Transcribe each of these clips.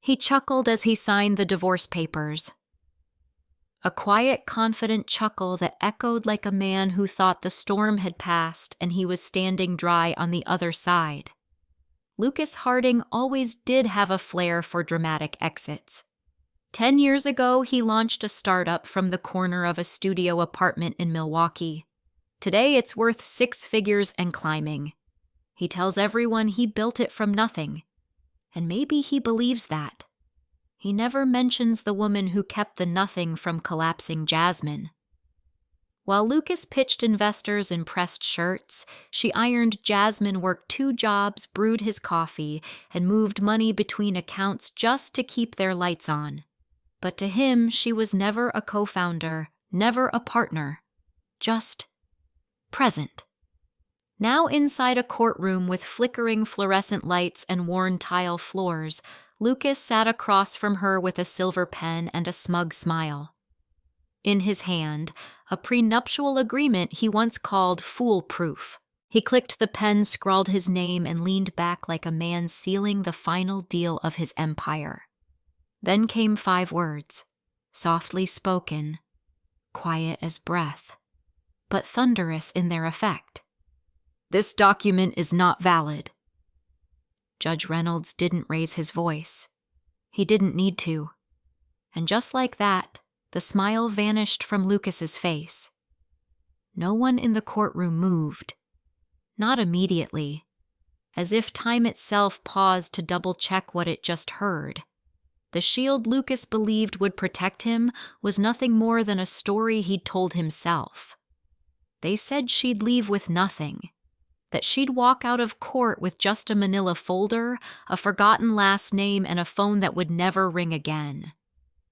He chuckled as he signed the divorce papers. A quiet, confident chuckle that echoed like a man who thought the storm had passed and he was standing dry on the other side. Lucas Harding always did have a flair for dramatic exits. 10 years ago, he launched a startup from the corner of a studio apartment in Milwaukee. Today, it's worth 6 figures and climbing. He tells everyone he built it from nothing. And maybe he believes that. He never mentions the woman who kept the nothing from collapsing Jasmine. While Lucas pitched investors in pressed shirts, she ironed Jasmine, worked 2 jobs, brewed his coffee, and moved money between accounts just to keep their lights on. But to him, she was never a co-founder, never a partner, just present. Now inside a courtroom with flickering fluorescent lights and worn tile floors, Lucas sat across from her with a silver pen and a smug smile. In his hand, a prenuptial agreement he once called foolproof. He clicked the pen, scrawled his name, and leaned back like a man sealing the final deal of his empire. Then came 5 words, softly spoken, quiet as breath, but thunderous in their effect. "This document is not valid." Judge Reynolds didn't raise his voice. He didn't need to. And just like that, the smile vanished from Lucas's face. No one in the courtroom moved. Not immediately, as if time itself paused to double-check what it just heard. The shield Lucas believed would protect him was nothing more than a story he'd told himself. They said she'd leave with nothing, that she'd walk out of court with just a manila folder, a forgotten last name, and a phone that would never ring again.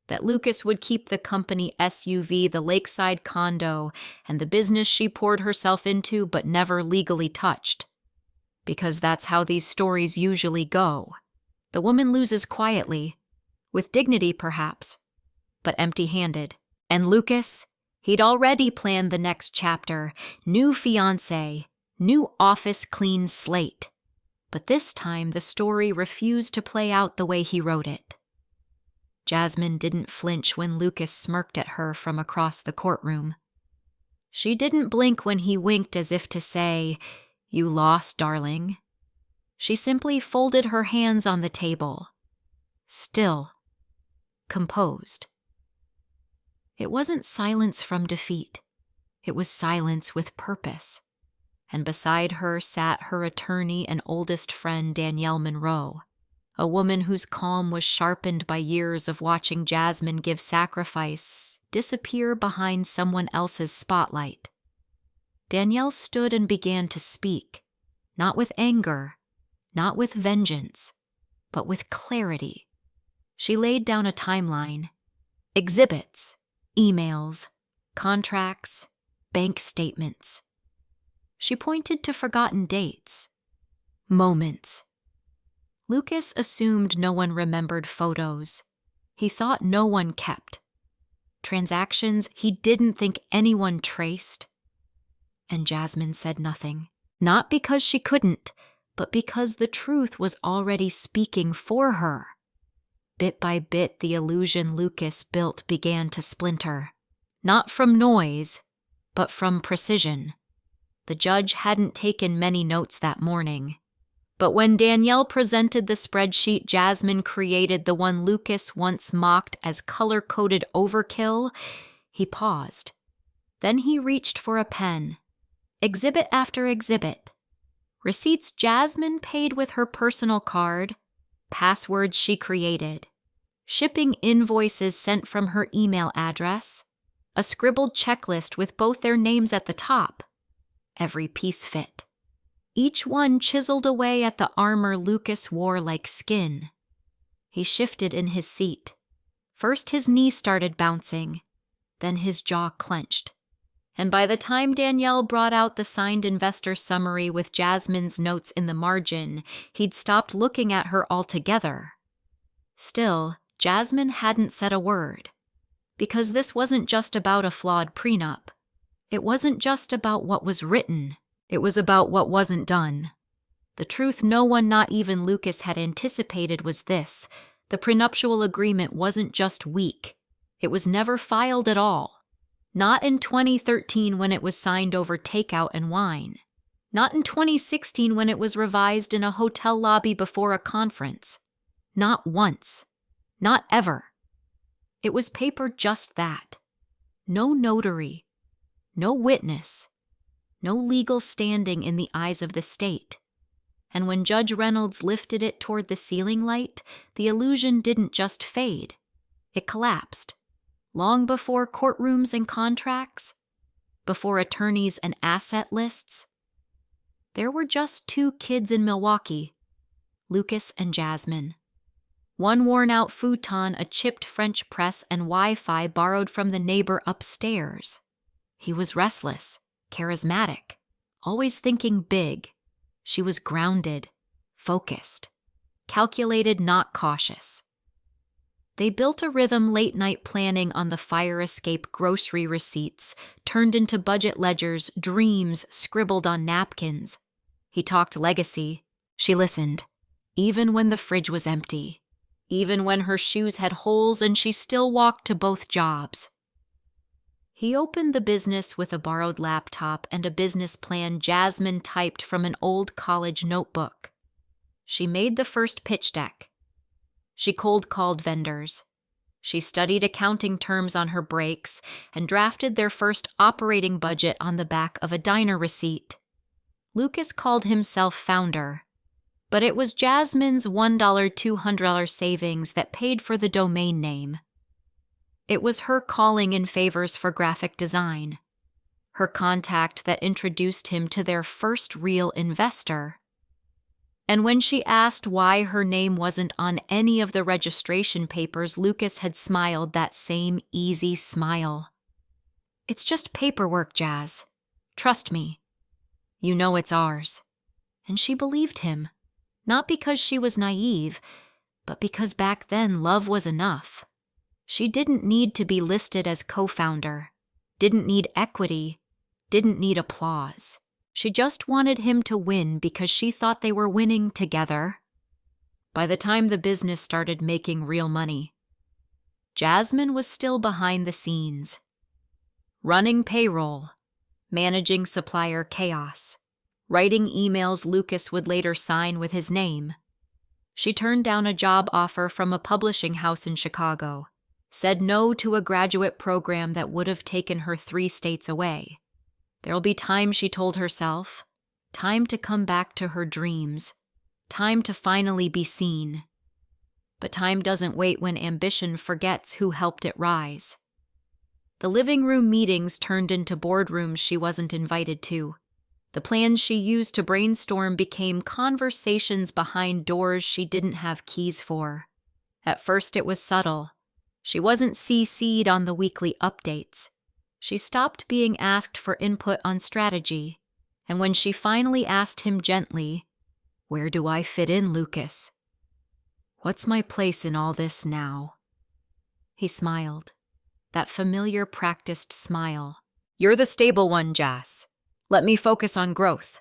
That Lucas would keep the company SUV, the lakeside condo, and the business she poured herself into but never legally touched. Because that's how these stories usually go. The woman loses quietly, with dignity perhaps, but empty-handed. And Lucas, he'd already planned the next chapter, new fiancé, new office, clean slate. But this time the story refused to play out the way he wrote it. Jasmine didn't flinch when Lucas smirked at her from across the courtroom. She didn't blink when he winked as if to say, "You lost, darling." She simply folded her hands on the table. Still, composed. It wasn't silence from defeat. It was silence with purpose. And beside her sat her attorney and oldest friend, Danielle Monroe, a woman whose calm was sharpened by years of watching Jasmine give sacrifice, disappear behind someone else's spotlight. Danielle stood and began to speak, not with anger, not with vengeance, but with clarity. She laid down a timeline, exhibits, emails, contracts, bank statements. She pointed to forgotten dates, moments. Lucas assumed no one remembered photos. He thought no one kept. Transactions he didn't think anyone traced. And Jasmine said nothing. Not because she couldn't, but because the truth was already speaking for her. Bit by bit, the illusion Lucas built began to splinter. Not from noise, but from precision. The judge hadn't taken many notes that morning. But when Danielle presented the spreadsheet Jasmine created, the one Lucas once mocked as color-coded overkill, he paused. Then he reached for a pen. Exhibit after exhibit. Receipts Jasmine paid with her personal card, passwords she created, shipping invoices sent from her email address, a scribbled checklist with both their names at the top. Every piece fit. Each one chiseled away at the armor Lucas wore like skin. He shifted in his seat. First his knee started bouncing, then his jaw clenched. And by the time Danielle brought out the signed investor summary with Jasmine's notes in the margin, he'd stopped looking at her altogether. Still, Jasmine hadn't said a word. Because this wasn't just about a flawed prenup. It wasn't just about what was written. It was about what wasn't done. The truth no one, not even Lucas, had anticipated was this: The prenuptial agreement wasn't just weak. It was never filed at all. Not in 2013 when it was signed over takeout and wine. Not in 2016 when it was revised in a hotel lobby before a conference. Not once. Not ever. It was paper just that. No notary. No witness. No legal standing in the eyes of the state. And when Judge Reynolds lifted it toward the ceiling light, the illusion didn't just fade. It collapsed. Long before courtrooms and contracts, before attorneys and asset lists. There were just two kids in Milwaukee, Lucas and Jasmine. One worn-out futon, a chipped French press, and Wi-Fi borrowed from the neighbor upstairs. He was restless, charismatic, always thinking big. She was grounded, focused, calculated, not cautious. They built a rhythm late-night planning on the fire escape grocery receipts, turned into budget ledgers, dreams scribbled on napkins. He talked legacy. She listened, even when the fridge was empty, even when her shoes had holes and she still walked to both jobs. He opened the business with a borrowed laptop and a business plan Jasmine typed from an old college notebook. She made the first pitch deck. She cold-called vendors. She studied accounting terms on her breaks and drafted their first operating budget on the back of a diner receipt. Lucas called himself founder, but it was Jasmine's $1, $200 savings that paid for the domain name. It was her calling in favors for graphic design, her contact that introduced him to their first real investor. And when she asked why her name wasn't on any of the registration papers, Lucas had smiled that same easy smile. "It's just paperwork, Jazz. Trust me. You know it's ours." And she believed him, not because she was naive, but because back then love was enough. She didn't need to be listed as co-founder, didn't need equity, didn't need applause. She just wanted him to win because she thought they were winning together. By the time the business started making real money, Jasmine was still behind the scenes, running payroll, managing supplier chaos, writing emails Lucas would later sign with his name. She turned down a job offer from a publishing house in Chicago, said no to a graduate program that would have taken her 3 states away. There'll be time, she told herself, time to come back to her dreams, time to finally be seen. But time doesn't wait when ambition forgets who helped it rise. The living room meetings turned into boardrooms she wasn't invited to. The plans she used to brainstorm became conversations behind doors she didn't have keys for. At first it was subtle. She wasn't CC'd on the weekly updates. She stopped being asked for input on strategy, and when she finally asked him gently, "Where do I fit in, Lucas? What's my place in all this now?" He smiled, that familiar practiced smile. "You're the stable one, Jas. Let me focus on growth."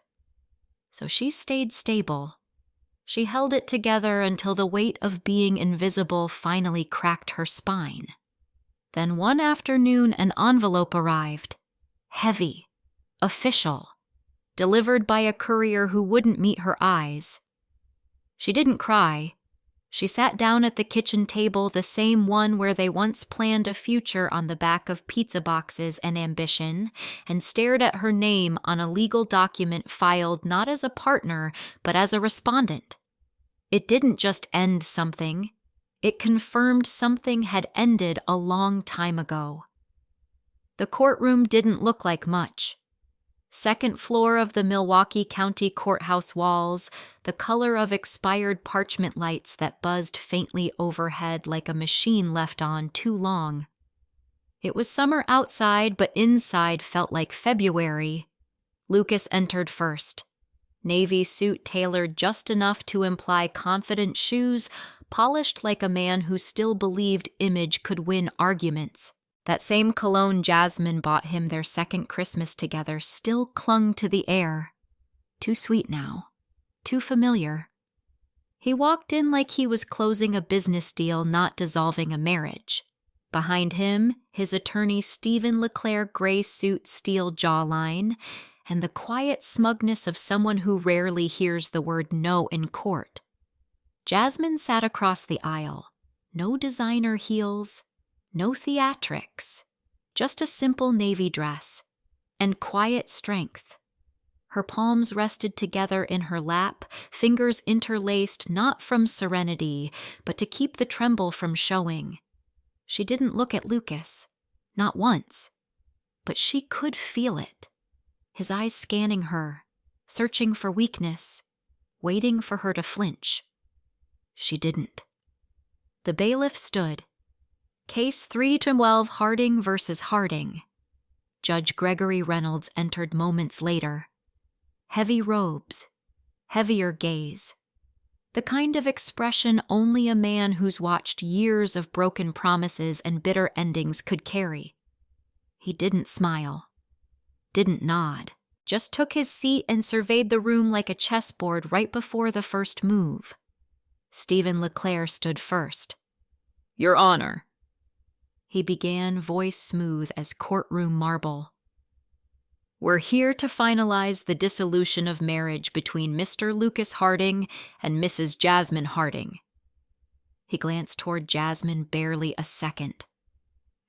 So she stayed stable. She held it together until the weight of being invisible finally cracked her spine. Then one afternoon an envelope arrived, heavy, official, delivered by a courier who wouldn't meet her eyes. She didn't cry. She sat down at the kitchen table, the same one where they once planned a future on the back of pizza boxes and ambition, and stared at her name on a legal document filed not as a partner, but as a respondent. It didn't just end something. It confirmed something had ended a long time ago. The courtroom didn't look like much. Second floor of the Milwaukee County Courthouse walls, the color of expired parchment lights that buzzed faintly overhead like a machine left on too long. It was summer outside, but inside felt like February. Lucas entered first. Navy suit tailored just enough to imply confident shoes, polished like a man who still believed image could win arguments. That same cologne Jasmine bought him their second Christmas together still clung to the air. Too sweet now. Too familiar. He walked in like he was closing a business deal, not dissolving a marriage. Behind him, his attorney Stephen LeClaire gray suit, steel jawline, and the quiet smugness of someone who rarely hears the word no in court. Jasmine sat across the aisle. No designer heels, no theatrics, just a simple navy dress, and quiet strength. Her palms rested together in her lap, fingers interlaced not from serenity, but to keep the tremble from showing. She didn't look at Lucas, not once, but she could feel it. His eyes scanning her, searching for weakness, waiting for her to flinch. She didn't. The bailiff stood. Case 3-12 Harding versus Harding. Judge Gregory Reynolds entered moments later. Heavy robes, heavier gaze. The kind of expression only a man who's watched years of broken promises and bitter endings could carry. He didn't smile, didn't nod, just took his seat and surveyed the room like a chessboard right before the first move. Stephen LeClaire stood first. "Your Honor," he began, voice smooth as courtroom marble. "We're here to finalize the dissolution of marriage between Mr. Lucas Harding and Mrs. Jasmine Harding." He glanced toward Jasmine barely a second.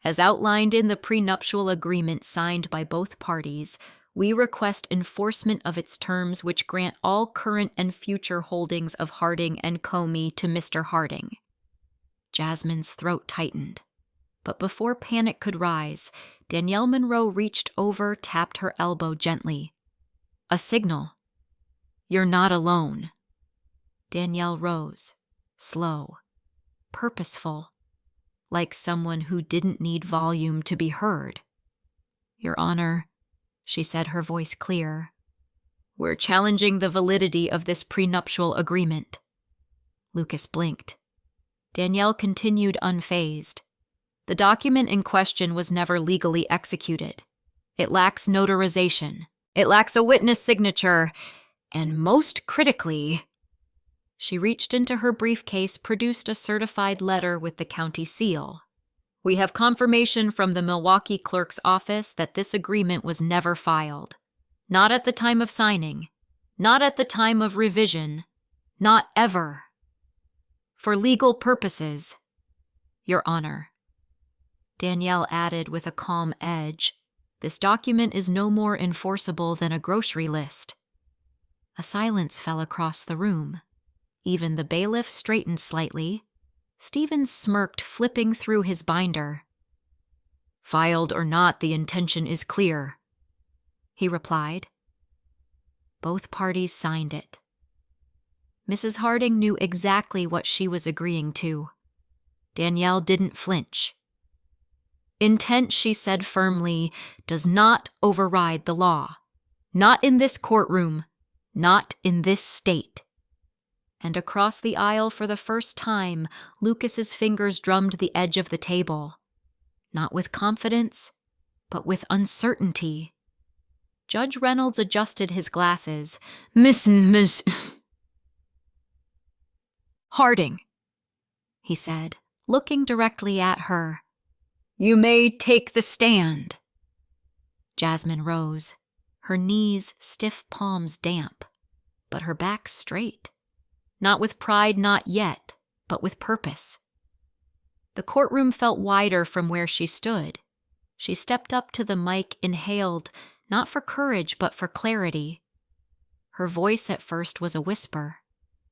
"As outlined in the prenuptial agreement signed by both parties, we request enforcement of its terms which grant all current and future holdings of Harding and Comey to Mr. Harding." Jasmine's throat tightened. But before panic could rise, Danielle Monroe reached over, tapped her elbow gently. "A signal. You're not alone." Danielle rose, slow, purposeful, like someone who didn't need volume to be heard. "Your Honor," she said, her voice clear, "we're challenging the validity of this prenuptial agreement." Lucas blinked. Danielle continued unfazed. "The document in question was never legally executed. It lacks notarization. It lacks a witness signature. And most critically," she reached into her briefcase, produced a certified letter with the county seal. "We have confirmation from the Milwaukee clerk's office that this agreement was never filed. Not at the time of signing. Not at the time of revision. Not ever. For legal purposes, Your Honor." Danielle added with a calm edge, "This document is no more enforceable than a grocery list." A silence fell across the room. Even the bailiff straightened slightly. Stephen smirked, flipping through his binder. "Filed or not, the intention is clear," he replied. Both parties signed it. Mrs. Harding knew exactly what she was agreeing to. Danielle didn't flinch. "Intent," she said firmly, "does not override the law. Not in this courtroom. Not in this state." And across the aisle for the first time, Lucas's fingers drummed the edge of the table. Not with confidence, but with uncertainty. Judge Reynolds adjusted his glasses. Miss Harding," he said, looking directly at her. "You may take the stand." Jasmine rose, her knees, stiff palms damp, but her back straight. Not with pride, not yet, but with purpose. The courtroom felt wider from where she stood. She stepped up to the mic, inhaled, not for courage, but for clarity. Her voice at first was a whisper,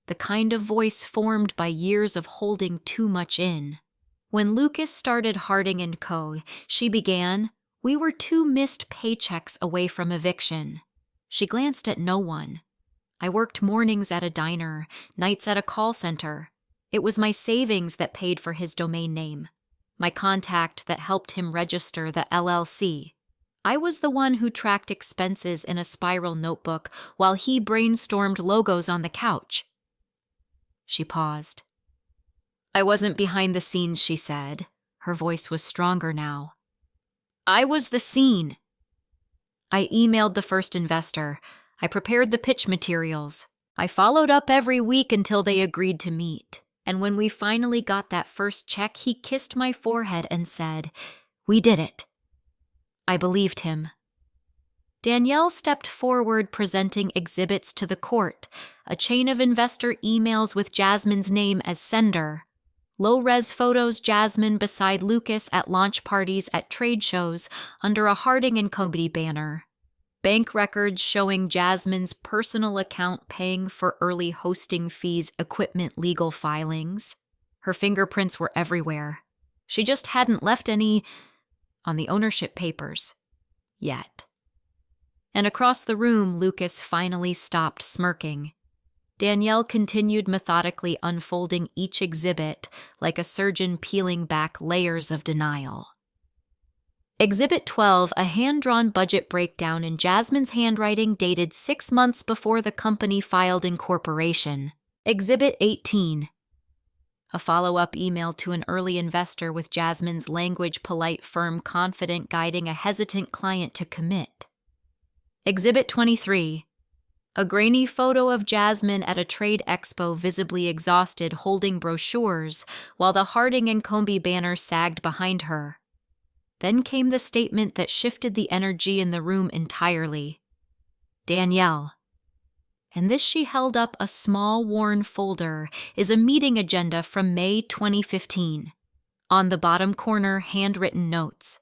the kind of voice formed by years of holding too much in. When Lucas started Harding & Co., she began, "We were 2 missed paychecks away from eviction." She glanced at no one. "I worked mornings at a diner, nights at a call center. It was my savings that paid for his domain name, my contact that helped him register the LLC. I was the one who tracked expenses in a spiral notebook while he brainstormed logos on the couch." She paused. "I wasn't behind the scenes," she said. Her voice was stronger now. "I was the scene. I emailed the first investor. I prepared the pitch materials. I followed up every week until they agreed to meet. And when we finally got that first check, he kissed my forehead and said, "We did it." I believed him. Danielle stepped forward, presenting exhibits to the court, a chain of investor emails with Jasmine's name as sender, low-res photos Jasmine beside Lucas at launch parties at trade shows under a Harding and Company banner, bank records showing Jasmine's personal account paying for early hosting fees, equipment, legal filings. Her fingerprints were everywhere. She just hadn't left any on the ownership papers. Yet. And across the room, Lucas finally stopped smirking. Danielle continued methodically unfolding each exhibit like a surgeon peeling back layers of denial. Exhibit 12, a hand-drawn budget breakdown in Jasmine's handwriting dated 6 months before the company filed incorporation. Exhibit 18, a follow-up email to an early investor with Jasmine's language polite, firm, confident, guiding a hesitant client to commit. Exhibit 23, a grainy photo of Jasmine at a trade expo, visibly exhausted, holding brochures, while the Harding and Company banner sagged behind her. Then came the statement that shifted the energy in the room entirely. Danielle. And this, she held up a small, worn folder, is a meeting agenda from May 2015. On the bottom corner, handwritten notes.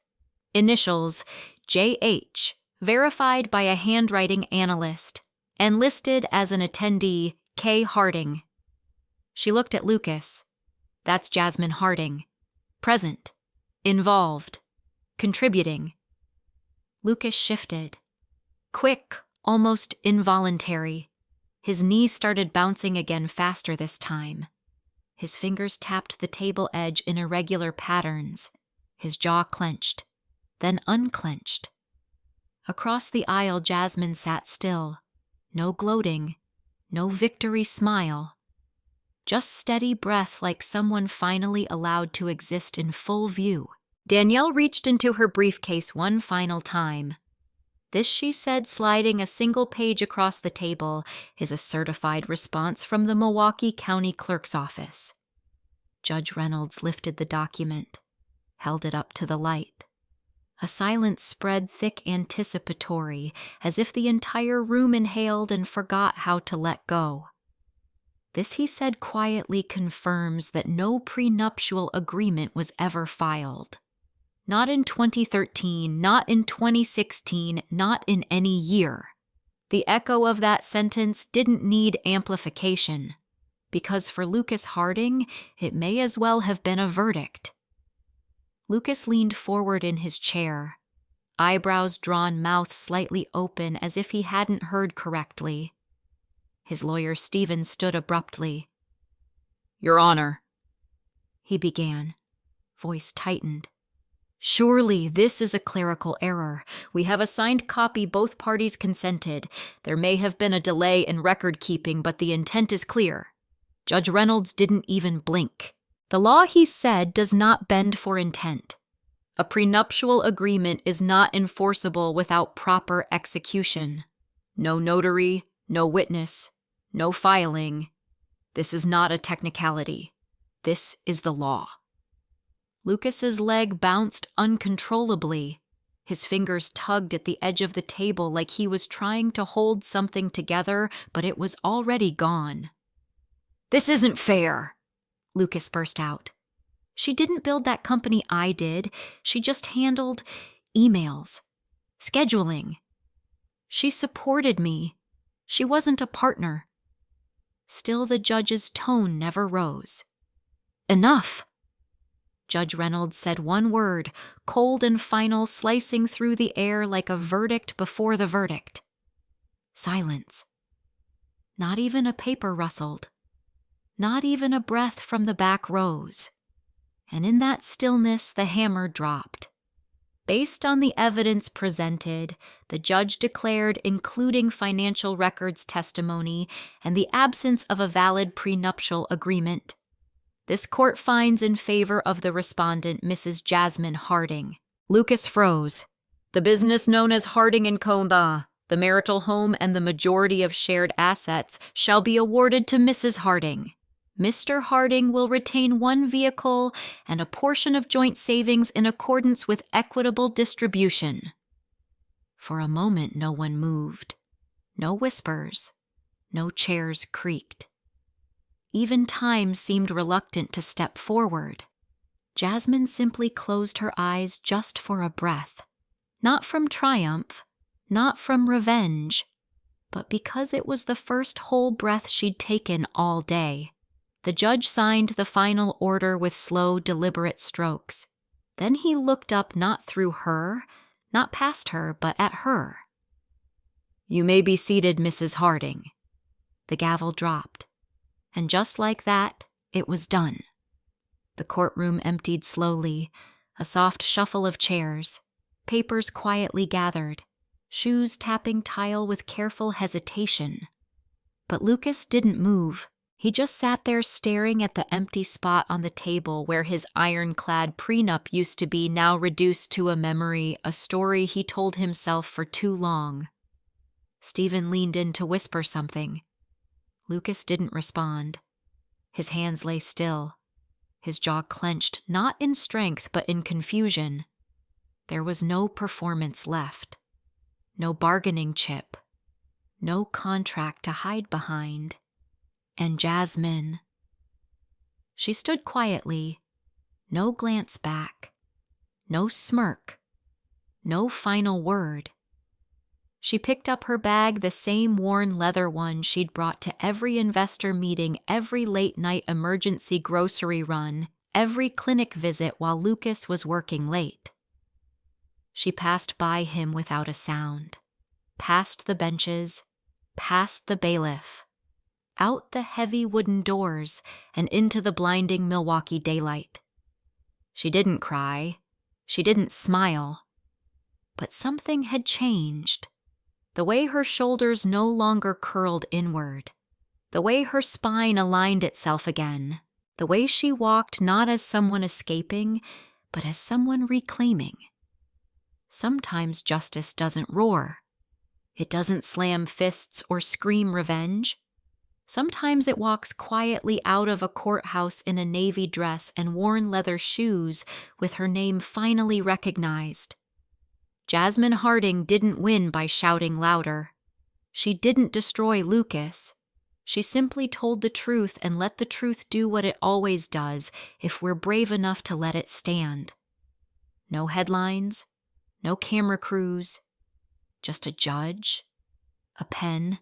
Initials, J.H., verified by a handwriting analyst, and listed as an attendee, K. Harding. She looked at Lucas. That's Jasmine Harding. Present. Involved. Contributing. Lucas shifted. Quick, almost involuntary. His knees started bouncing again, faster this time. His fingers tapped the table edge in irregular patterns. His jaw clenched, then unclenched. Across the aisle, Jasmine sat still. No gloating, no victory smile. Just steady breath, like someone finally allowed to exist in full view. Danielle reached into her briefcase one final time. This, she said, sliding a single page across the table, is a certified response from the Milwaukee County Clerk's office. Judge Reynolds lifted the document, held it up to the light. A silence spread thick, anticipatory, as if the entire room inhaled and forgot how to let go. This, he said quietly, confirms that no prenuptial agreement was ever filed. Not in 2013, not in 2016, not in any year. The echo of that sentence didn't need amplification, because for Lucas Harding, it may as well have been a verdict. Lucas leaned forward in his chair, eyebrows drawn, mouth slightly open as if he hadn't heard correctly. His lawyer, Stephen, stood abruptly. "Your Honor," he began, voice tightened. "Surely this is a clerical error. We have a signed copy, both parties consented. There may have been a delay in record keeping, but the intent is clear." Judge Reynolds didn't even blink. The law, he said, does not bend for intent. A prenuptial agreement is not enforceable without proper execution. No notary, no witness, no filing. This is not a technicality. This is the law. Lucas's leg bounced uncontrollably. His fingers tugged at the edge of the table like he was trying to hold something together, but it was already gone. "This isn't fair," Lucas burst out. "She didn't build that company, I did. She just handled emails, scheduling. She supported me. She wasn't a partner." Still, the judge's tone never rose. "Enough." Judge Reynolds said one word, cold and final, slicing through the air like a verdict before the verdict. Silence. Not even a paper rustled. Not even a breath from the back rows. And in that stillness, the hammer dropped. Based on the evidence presented, the judge declared, including financial records testimony and the absence of a valid prenuptial agreement, this court finds in favor of the respondent, Mrs. Jasmine Harding. Lucas froze. The business known as Harding & Company The marital home and the majority of shared assets shall be awarded to Mrs. Harding. Mr. Harding will retain one vehicle and a portion of joint savings in accordance with equitable distribution." For a moment, no one moved. No whispers. No chairs creaked. Even time seemed reluctant to step forward. Jasmine simply closed her eyes just for a breath. Not from triumph, not from revenge, but because it was the first whole breath she'd taken all day. The judge signed the final order with slow, deliberate strokes. Then he looked up not through her, not past her, but at her. "You may be seated, Mrs. Harding." The gavel dropped, and just like that, it was done. The courtroom emptied slowly, a soft shuffle of chairs, papers quietly gathered, shoes tapping tile with careful hesitation. But Lucas didn't move. He just sat there staring at the empty spot on the table where his ironclad prenup used to be, now reduced to a memory, a story he told himself for too long. Stephen leaned in to whisper something. Lucas didn't respond. His hands lay still, his jaw clenched, not in strength but in confusion. There was no performance left, no bargaining chip, no contract to hide behind. And Jasmine. She stood quietly, no glance back, no smirk, no final word. She picked up her bag, the same worn leather one she'd brought to every investor meeting, every late-night emergency grocery run, every clinic visit while Lucas was working late. She passed by him without a sound, past the benches, past the bailiff, out the heavy wooden doors, and into the blinding Milwaukee daylight. She didn't cry. She didn't smile. But something had changed. The way her shoulders no longer curled inward. The way her spine aligned itself again. The way she walked not as someone escaping, but as someone reclaiming. Sometimes justice doesn't roar. It doesn't slam fists or scream revenge. Sometimes it walks quietly out of a courthouse in a navy dress and worn leather shoes with her name finally recognized. Jasmine Harding didn't win by shouting louder. She didn't destroy Lucas. She simply told the truth and let the truth do what it always does if we're brave enough to let it stand. No headlines, no camera crews, just a judge, a pen,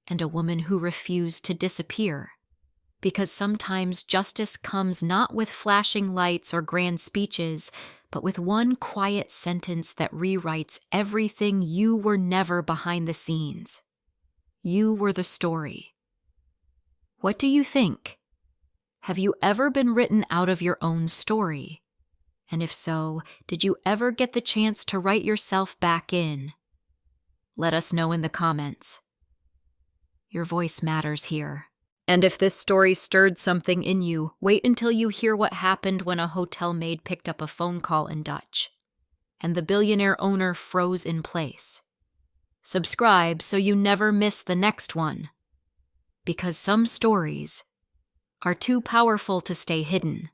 and a woman who refused to disappear. Because sometimes justice comes not with flashing lights or grand speeches, but with one quiet sentence that rewrites everything. You were never behind the scenes. You were the story. What do you think? Have you ever been written out of your own story? And if so, did you ever get the chance to write yourself back in? Let us know in the comments. Your voice matters here. And if this story stirred something in you, wait until you hear what happened when a hotel maid picked up a phone call in Dutch, and the billionaire owner froze in place. Subscribe so you never miss the next one. Because some stories are too powerful to stay hidden.